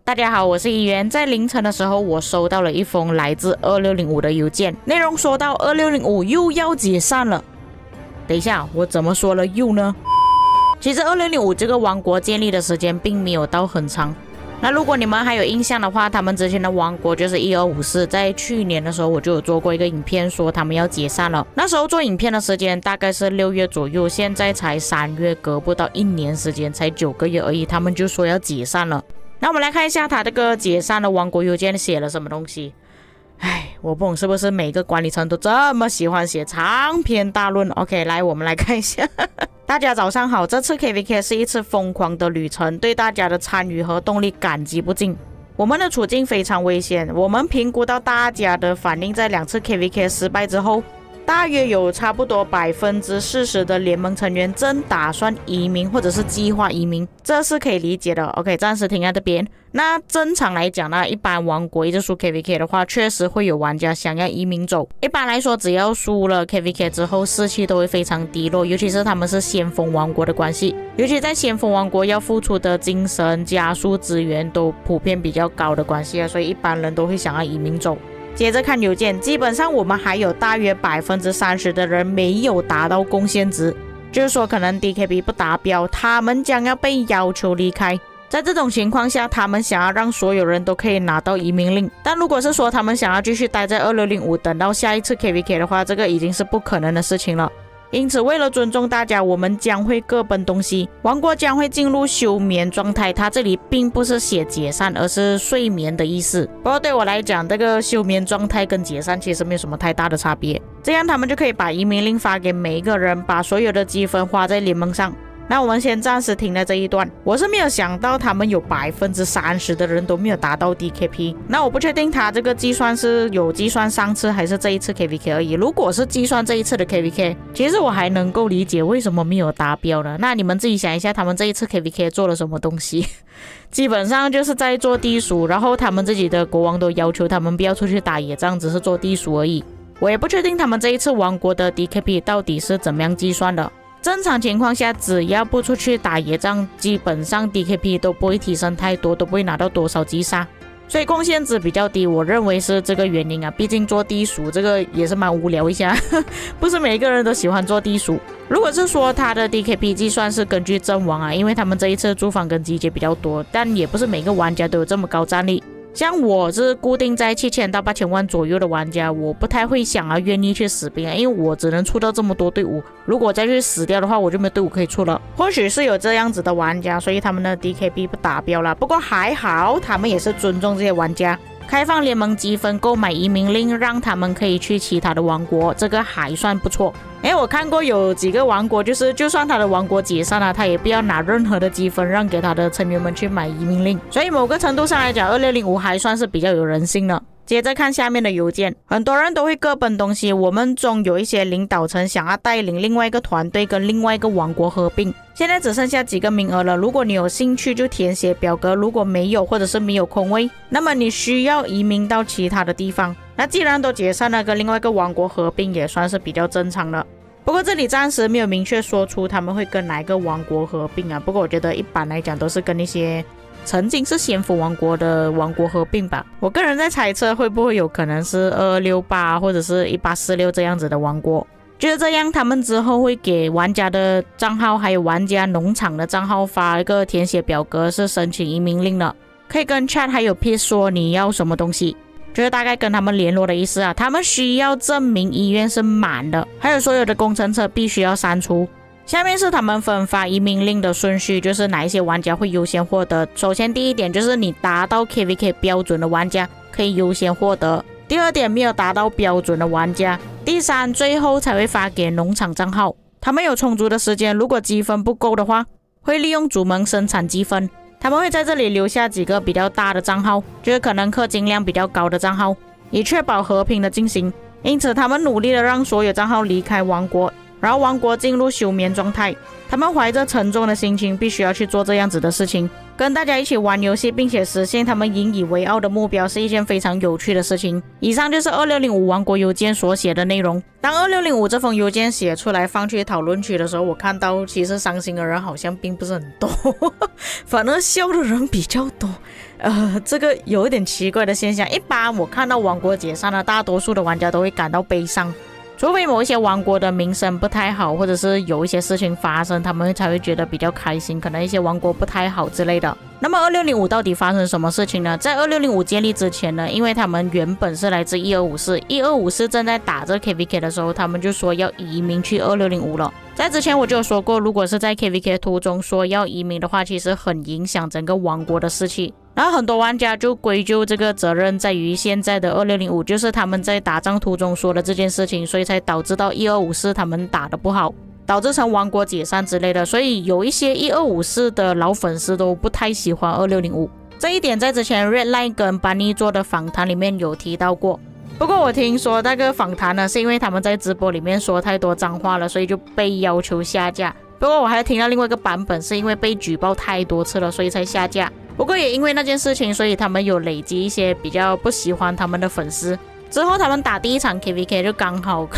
大家好，我是议员。在凌晨的时候，我收到了一封来自2605的邮件，内容说到2605又要解散了。等一下，我怎么说了又呢？其实2605这个王国建立的时间并没有到很长。那如果你们还有印象的话，他们之前的王国就是1254，在去年的时候我就有做过一个影片说他们要解散了。那时候做影片的时间大概是6月左右，现在才3月，隔不到1年时间，才9个月而已，他们就说要解散了。那我们来看一下他这个解散的王国邮件写了什么东西。我不懂是不是每个管理层都这么喜欢写长篇大论。 OK， 来我们来看一下。大家早上好，这次 KVK 是一次疯狂的旅程，对大家的参与和动力感激不尽。我们的处境非常危险，我们评估到大家的反应，在2次 KVK 失败之后，大约有差不多40%的联盟成员正打算移民或者是计划移民，这是可以理解的。 OK， 暂时停在这边。那正常来讲呢，一般王国一直输 KVK 的话，确实会有玩家想要移民走。一般来说，只要输了 KVK 之后，士气都会非常低落，尤其是他们是先锋王国的关系，尤其在先锋王国要付出的精神加速资源都普遍比较高的关系，所以一般人都会想要移民走。接着看邮件，基本上我们还有大约30%的人没有达到贡献值，就是说可能 DKP 不达标，他们将要被要求离开。在这种情况下，他们想要让所有人都可以拿到移民令，但如果是说他们想要继续待在2605等到下一次 KVK 的话，这个已经是不可能的事情了。因此为了尊重大家，我们将会各奔东西，王国将会进入休眠状态。它这里并不是写解散，而是睡眠的意思。不过对我来讲，这个休眠状态跟解散其实没有什么太大的差别，这样他们就可以把移民令发给每一个人，把所有的积分花在联盟上。那我们先暂时停在这一段。我是没有想到他们有30%的人都没有达到 DKP。那我不确定他这个计算是有计算上次还是这一次 KVK 而已。如果是计算这一次的 KVK， 其实我还能够理解为什么没有达标呢。那你们自己想一下，他们这一次 KVK 做了什么东西？基本上就是在做地鼠，然后他们自己的国王都要求他们不要出去打野仗，只是做地鼠而已。我也不确定他们这一次王国的 DKP 到底是怎么样计算的。正常情况下，只要不出去打野仗，基本上 DKP 都不会提升太多，都不会拿到多少击杀，所以贡献值比较低，我认为是这个原因啊。毕竟做地鼠这个也是蛮无聊一下，不是每个人都喜欢做地鼠。如果是说他的 DKP 计算是根据阵亡啊，因为他们这一次驻防跟集结比较多，但也不是每个玩家都有这么高战力。像我是固定在7000到8000万左右的玩家，我不太会想要愿意去死兵啊，因为我只能出到这么多队伍，如果再去死掉的话，我就没有队伍可以出了。或许是有这样子的玩家，所以他们的 DKP 不达标了。不过还好，他们也是尊重这些玩家，开放联盟积分购买移民令，让他们可以去其他的王国，这个还算不错。我看过有几个王国，就算他的王国解散了，他也不要拿任何的积分让给他的成员们去买移民令，所以某个程度上来讲，2605还算是比较有人性的。接着看下面的邮件，很多人都会各奔东西，我们中有一些领导层想要带领另外一个团队跟另外一个王国合并，现在只剩下几个名额了，如果你有兴趣就填写表格，如果没有或者是没有空位，那么你需要移民到其他的地方。那既然都解散了，跟另外一个王国合并也算是比较正常的。不过这里暂时没有明确说出他们会跟哪一个王国合并啊，不过我觉得一般来讲都是跟一些曾经是先锋王国的王国合并吧。我个人在猜测会不会有可能是2268或者是1846这样子的王国。就是这样，他们之后会给玩家的账号还有玩家农场的账号发一个填写表格，是申请移民令的，可以跟 chat 还有 P 说你要什么东西，就是大概跟他们联络的意思啊。他们需要证明医院是满的，还有所有的工程车必须要删除。下面是他们分发移民令的顺序，就是哪一些玩家会优先获得。首先第一点就是你达到 KVK 标准的玩家可以优先获得，第二点没有达到标准的玩家，第三最后才会发给农场账号。他们有充足的时间，如果积分不够的话，会利用主盟生产积分，他们会在这里留下几个比较大的账号，就是可能氪金量比较高的账号，以确保和平的进行。因此他们努力的让所有账号离开王国，然后王国进入休眠状态。他们怀着沉重的心情，必须要去做这样子的事情，跟大家一起玩游戏，并且实现他们引以为傲的目标，是一件非常有趣的事情。以上就是2605王国邮件所写的内容。当2605这封邮件写出来放去讨论区的时候，我看到其实伤心的人好像并不是很多反而笑的人比较多。这个有一点奇怪的现象。一般我看到王国解散了，大多数的玩家都会感到悲伤，除非某一些王国的名声不太好，或者是有一些事情发生，他们才会觉得比较开心，可能一些王国不太好之类的。那么2605到底发生什么事情呢？在2605建立之前呢，因为他们原本是来自1254正在打这 KVK 的时候，他们就说要移民去2605了。在之前我就有说过，如果是在 KVK 途中说要移民的话，其实很影响整个王国的士气。然后很多玩家就归咎这个责任在于现在的2605，就是他们在打仗途中说的这件事情，所以才导致到1254他们打得不好，导致成王国解散之类的。所以有一些1254的老粉丝都不太喜欢2605，这一点在之前 Redline 跟班尼做的访谈里面有提到过。不过我听说那个访谈呢，是因为他们在直播里面说太多脏话了，所以就被要求下架。不过我还听到另外一个版本，是因为被举报太多次了，所以才下架。不过也因为那件事情，所以他们有累积一些比较不喜欢他们的粉丝。之后他们打第一场 KVK 就刚好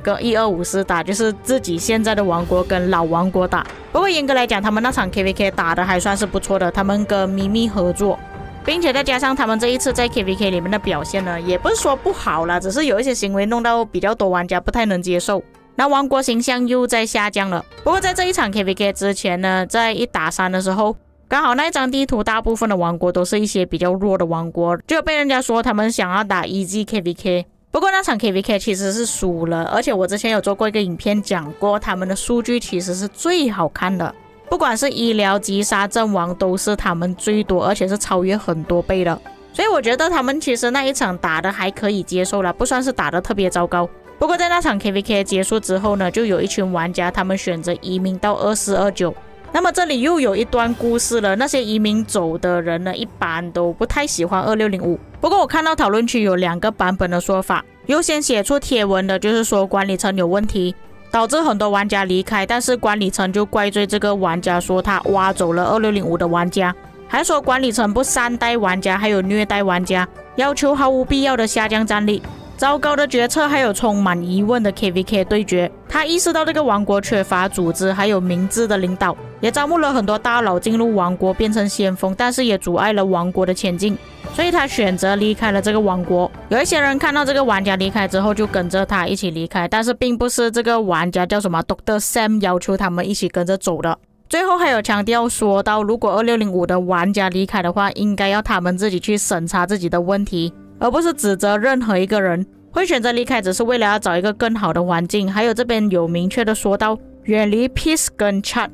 跟1254打，就是自己现在的王国跟老王国打。不过严格来讲，他们那场 KVK 打的还算是不错的，他们跟咪咪合作，并且再加上他们这一次在 KVK 里面的表现呢，也不是说不好啦，只是有一些行为弄到比较多玩家不太能接受，那王国形象又在下降了。不过在这一场 KVK 之前呢，在1打3的时候，刚好那一张地图大部分的王国都是一些比较弱的王国，就被人家说他们想要打 Easy KVK。 不过那场 KVK 其实是输了，而且我之前有做过一个影片讲过，他们的数据其实是最好看的，不管是医疗、击杀、阵亡都是他们最多，而且是超越很多倍的。所以我觉得他们其实那一场打的还可以接受了，不算是打的特别糟糕。不过在那场 KVK 结束之后呢，就有一群玩家他们选择移民到2429。那么这里又有一段故事了，那些移民走的人呢，一般都不太喜欢2605。不过我看到讨论区有2个版本的说法，优先写出贴文的就是说管理层有问题，导致很多玩家离开，但是管理层就怪罪这个玩家说他挖走了2605的玩家，还说管理层不善待玩家，还有虐待玩家，要求毫无必要的下降战力。糟糕的决策，还有充满疑问的 KVK 对决。他意识到这个王国缺乏组织还有明智的领导，也招募了很多大佬进入王国变成先锋，但是也阻碍了王国的前进，所以他选择离开了这个王国。有一些人看到这个玩家离开之后就跟着他一起离开，但是并不是这个玩家叫什么 Dr. Sam 要求他们一起跟着走的。最后还有强调说到，如果2605的玩家离开的话，应该要他们自己去审查自己的问题，而不是指责任何一个人。会选择离开只是为了要找一个更好的环境。还有这边有明确的说到远离 Peace 跟 Chat，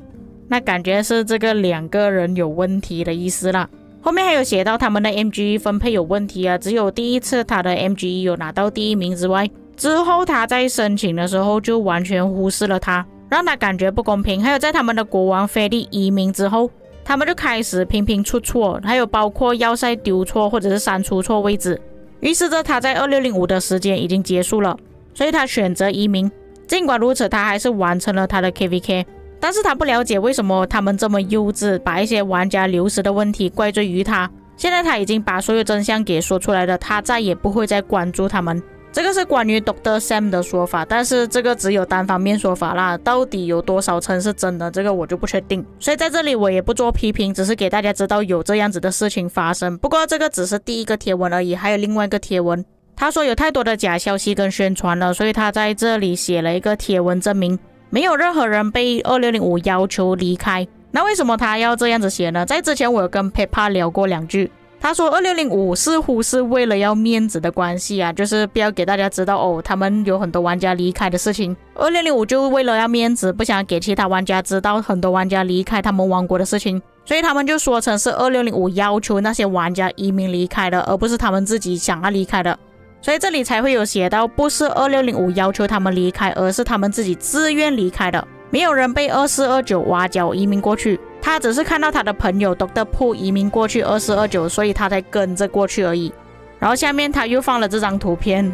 那感觉是这个2个人有问题的意思啦。后面还有写到他们的 MGE 分配有问题啊，只有第一次他的 MGE 有拿到第1名之外，之后他在申请的时候就完全忽视了他，让他感觉不公平。还有在他们的国王菲利移民之后，他们就开始频频出错，还有包括要塞丢错或者是删除错位置，预示着他在2605的时间已经结束了，所以他选择移民。尽管如此，他还是完成了他的 KVK， 但是他不了解为什么他们这么幼稚，把一些玩家流失的问题怪罪于他。现在他已经把所有真相给说出来了，他再也不会再关注他们。这个是关于 Dr. Sam 的说法，但是这个只有单方面说法啦，到底有多少层是真的，这个我就不确定。所以在这里我也不做批评，只是给大家知道有这样子的事情发生。不过这个只是第一个贴文而已，还有另外一个贴文，他说有太多的假消息跟宣传了，所以他在这里写了一个贴文证明没有任何人被2605要求离开。那为什么他要这样子写呢？在之前我有跟 Peppa 聊过2句，他说2605似乎是为了要面子的关系啊，就是不要给大家知道哦，他们有很多玩家离开的事情。2605就为了要面子，不想给其他玩家知道很多玩家离开他们王国的事情，所以他们就说成是2605要求那些玩家移民离开的，而不是他们自己想要离开的。所以这里才会有写到，不是2605要求他们离开，而是他们自己自愿离开的。没有人被2429挖角移民过去，他只是看到他的朋友 Dr. Pooh 移民过去2429，所以他才跟着过去而已。然后下面他又放了这张图片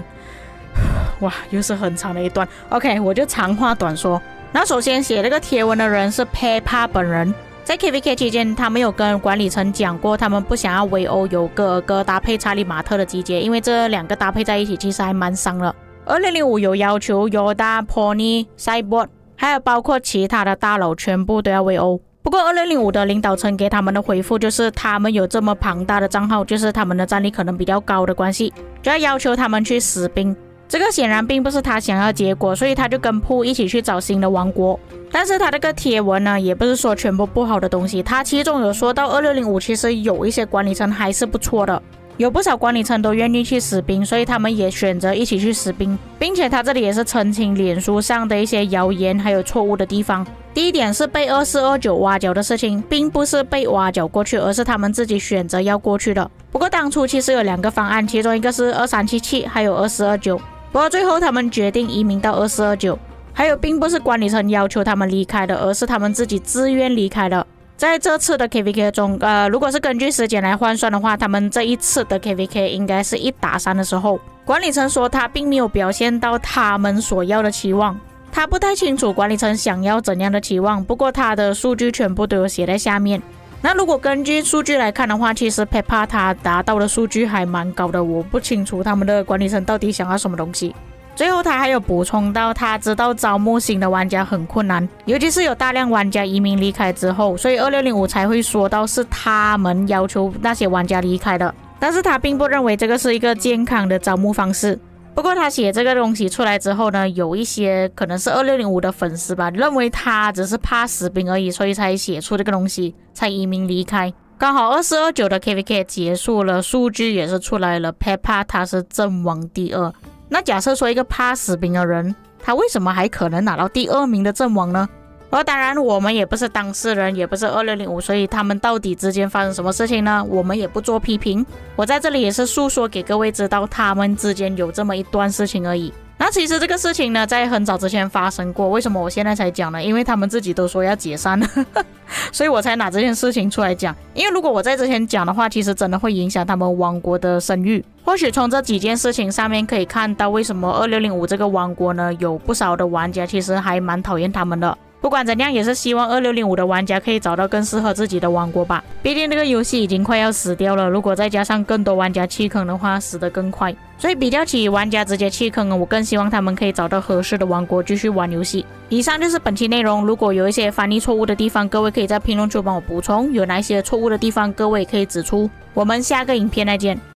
哇，又是很长的一段。OK， 我就长话短说。那首先写这个贴文的人是 Peppa 本人，在 KVK 期间，他们有跟管理层讲过，他们不想要围殴有哥哥搭配查理马特的集结，因为这两个搭配在一起其实还蛮伤了。2005有要求 Yoda、Pony、Cyborg， 还有包括其他的大佬全部都要围殴。不过2005的领导层给他们的回复就是他们有这么庞大的账号，就是他们的战力可能比较高的关系，就要求他们去死兵。这个显然并不是他想要的结果，所以他就跟铺一起去找新的王国。但是他这个贴文呢，也不是说全部不好的东西，他其中有说到2605其实有一些管理层还是不错的，有不少管理层都愿意去死兵，所以他们也选择一起去死兵，并且他这里也是澄清脸书上的一些谣言还有错误的地方。第一点是被2429挖角的事情，并不是被挖角过去，而是他们自己选择要过去的。不过当初其实有两个方案，其中一个是2377还有2429，不过最后他们决定移民到2429，还有并不是管理层要求他们离开的，而是他们自己自愿离开的。在这次的 KVK 中，如果是根据时间来换算的话，他们这一次的 KVK 应该是1打3的时候。管理层说他并没有表现到他们所要的期望，他不太清楚管理层想要怎样的期望，不过他的数据全部都有写在下面。那如果根据数据来看的话，其实 Peppa 他达到的数据还蛮高的，我不清楚他们的管理层到底想要什么东西。最后他还有补充到，他知道招募新的玩家很困难，尤其是有大量玩家移民离开之后，所以2605才会说到是他们要求那些玩家离开的，但是他并不认为这个是一个健康的招募方式。不过他写这个东西出来之后呢，有一些可能是2605的粉丝吧，认为他只是怕死兵而已，所以才写出这个东西，才移民离开。刚好2429的 KVK 结束了，数据也是出来了 ，Peppa 他是阵亡第2。那假设说一个怕死兵的人，他为什么还可能拿到第2名的阵亡呢？当然我们也不是当事人，也不是2605，所以他们到底之间发生什么事情呢？我们也不做批评，我在这里也是诉说给各位知道他们之间有这么一段事情而已。那其实这个事情呢，在很早之前发生过，为什么我现在才讲呢？因为他们自己都说要解散所以我才拿这件事情出来讲。因为如果我在之前讲的话，其实真的会影响他们王国的声誉。或许从这几件事情上面可以看到，为什么2605这个王国呢，有不少的玩家其实还蛮讨厌他们的。不管怎样，也是希望2605的玩家可以找到更适合自己的王国吧。毕竟这个游戏已经快要死掉了，如果再加上更多玩家弃坑的话，死得更快。所以比较起玩家直接弃坑，我更希望他们可以找到合适的王国继续玩游戏。以上就是本期内容，如果有一些翻译错误的地方，各位可以在评论区帮我补充，有哪一些错误的地方，各位可以指出。我们下个影片再见。